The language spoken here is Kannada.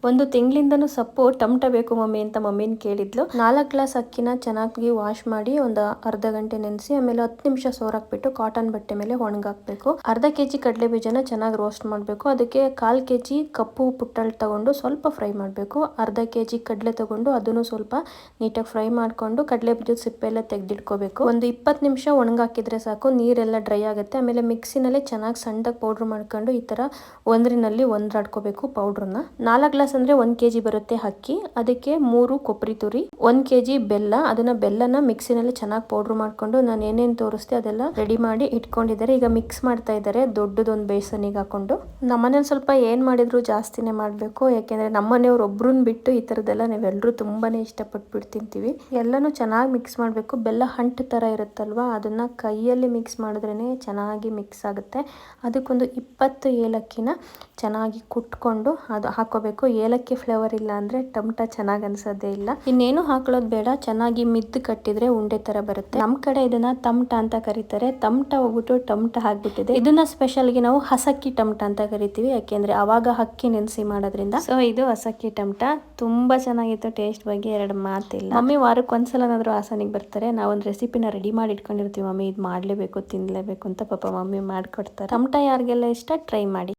ಒಂದು ತಿಂಗಳಿಂದನೂ ಸೊಪ್ಪು ಟಮಟ ಬೇಕು ಮಮ್ಮಿ ಅಂತ ಮಮ್ಮಿನ ಕೇಳಿದ್ಲು. 4 ಗ್ಲಾಸ್ ಅಕ್ಕಿನ ಚೆನ್ನಾಗಿ ವಾಶ್ ಮಾಡಿ ಒಂದು ಅರ್ಧ ಗಂಟೆ ನೆನೆಸಿ ಆಮೇಲೆ 10 ನಿಮಿಷ ಸೋರಾಕ್ಬಿಟ್ಟು ಕಾಟನ್ ಬಟ್ಟೆ ಮೇಲೆ ಒಣಗಾಕ್ಬೇಕು. ಅರ್ಧ ಕೆಜಿ ಕಡಲೆ ಬೀಜನ ಚೆನ್ನಾಗಿ ರೋಸ್ಟ್ ಮಾಡಬೇಕು. ಅದಕ್ಕೆ 1/4 ಕೆಜಿ ಕಪ್ಪು ಪುಟ್ಟಳು ತಗೊಂಡು ಸ್ವಲ್ಪ ಫ್ರೈ ಮಾಡಬೇಕು. ಅರ್ಧ ಕೆಜಿ ಕಡಲೆ ತಗೊಂಡು ಅದನ್ನು ಸ್ವಲ್ಪ ನೀಟಾಗಿ ಫ್ರೈ ಮಾಡ್ಕೊಂಡು ಕಡಲೆ ಬೀಜದ ಸಿಪ್ಪೆ ಎಲ್ಲ ತೆಗೆದಿಟ್ಕೋಬೇಕು. ಒಂದು 20 ನಿಮಿಷ ಒಣಗಾಕಿದ್ರೆ ಸಾಕು, ನೀರೆಲ್ಲ ಡ್ರೈ ಆಗುತ್ತೆ. ಆಮೇಲೆ ಮಿಕ್ಸಿನಲ್ಲಿ ಚೆನ್ನಾಗಿ ಸಣ್ಣದಾಗಿ ಪೌಡ್ರ್ ಮಾಡ್ಕೊಂಡು ಈ ತರ ಒಂದ್ರಿನಲ್ಲಿ ಒಂದಾಡ್ಕೋಬೇಕು ಪೌಡ್ರನ್ನ. 4 ಗ್ಲಾಸ್ ಅಂದ್ರೆ 1 ಕೆಜಿ ಬರುತ್ತೆ ಅಕ್ಕಿ. ಅದಕ್ಕೆ 3 ಕೊಬ್ಬರಿ ತುರಿ, 1 ಕೆಜಿ ಬೆಲ್ಲ. ಅದನ್ನ ಬೆಲ್ಲನ ಮಿಕ್ಸಿನಲ್ಲಿ ಚೆನ್ನಾಗಿ ಪೌಡ್ರ್ ಮಾಡ್ಕೊಂಡು ನಾನು ಏನೇನು ತೋರಿಸ್ತೆ ಅದೆಲ್ಲ ರೆಡಿ ಮಾಡಿ ಇಟ್ಕೊಂಡಿದ್ದಾರೆ. ಈಗ ಮಿಕ್ಸ್ ಮಾಡ್ತಾ ಇದ್ದಾರೆ ದೊಡ್ಡದೊಂದು ಬೇಸನಿಗೆ ಹಾಕೊಂಡು. ನಮ್ಮನೇಲಿ ಸ್ವಲ್ಪ ಏನ್ ಮಾಡಿದ್ರು ಜಾಸ್ತಿನೇ ಮಾಡಬೇಕು, ಯಾಕೆಂದ್ರೆ ನಮ್ಮನೆಯವ್ರು ಒಬ್ರನ್ನ ಬಿಟ್ಟು ಈ ತರದೆಲ್ಲ ನಾವೆಲ್ಲರೂ ತುಂಬಾನೇ ಇಷ್ಟಪಟ್ಬಿಟ್ಟು ತಿಂತೀವಿ. ಎಲ್ಲನೂ ಚೆನ್ನಾಗಿ ಮಿಕ್ಸ್ ಮಾಡಬೇಕು. ಬೆಲ್ಲ ಹಂಟ್ ತರ ಇರುತ್ತಲ್ವಾ, ಅದನ್ನ ಕೈಯಲ್ಲಿ ಮಿಕ್ಸ್ ಮಾಡಿದ್ರೇನೆ ಚೆನ್ನಾಗಿ ಮಿಕ್ಸ್ ಆಗುತ್ತೆ. ಅದಕ್ಕೊಂದು 20 ಏಲಕ್ಕಿನ ಚೆನ್ನಾಗಿ ಕುಟ್ಕೊಂಡು ಅದು ಹಾಕೋಬೇಕು. ಏಲಕ್ಕಿ ಫ್ಲೇವರ್ ಇಲ್ಲ ಅಂದ್ರೆ ಟಮಟ ಚೆನ್ನಾಗಿ ಅನ್ಸೋದೇ ಇಲ್ಲ. ಇನ್ನೇನು ಹಾಕೊಳ್ಳೋದು ಬೇಡ, ಚೆನ್ನಾಗಿ ಮಿದ್ದು ಕಟ್ಟಿದ್ರೆ ಉಂಡೆ ತರ ಬರುತ್ತೆ. ನಮ್ ಕಡೆ ಇದನ್ನ ತಮಟ ಅಂತ ಕರೀತಾರೆ. ತಮಟ ಹೋಗ್ಬಿಟ್ಟು ಟಮಟ ಆಗ್ಬಿಟ್ಟಿದೆ. ಇದನ್ನ ಸ್ಪೆಷಲ್ ಗೆ ನಾವು ಹಸಕ್ಕಿ ಟಮಟ ಅಂತ ಕರಿತೀವಿ, ಯಾಕೆಂದ್ರೆ ಅವಾಗ ಅಕ್ಕಿ ನೆನೆಸಿ ಮಾಡೋದ್ರಿಂದ. ಸೊ ಇದು ಹಸಕ್ಕಿ ಟಮಟ ತುಂಬಾ ಚೆನ್ನಾಗಿತ್ತು. ಟೇಸ್ಟ್ ಬಗ್ಗೆ 2 ಮಾತಿಲ್ಲ. ಮಮ್ಮಿ ವಾರಕ್ಕೆ ಒಂದ್ಸಲನಾದ್ರೂ ಹಾಸನಿಗೆ ಬರ್ತಾರೆ. ನಾವೊಂದು ರೆಸಿಪಿನ ರೆಡಿ ಮಾಡಿ ಇಟ್ಕೊಂಡಿರ್ತೀವಿ, ಮಮ್ಮಿ ಇದು ಮಾಡ್ಲೇಬೇಕು ತಿನ್ಲೇಬೇಕು ಅಂತ. ಪಾಪ ಮಮ್ಮಿ ಮಾಡ್ಕೊಡ್ತಾರೆ. ಟಮಟ ಯಾರಿಗೆಲ್ಲ ಇಷ್ಟ ಟ್ರೈ ಮಾಡಿ.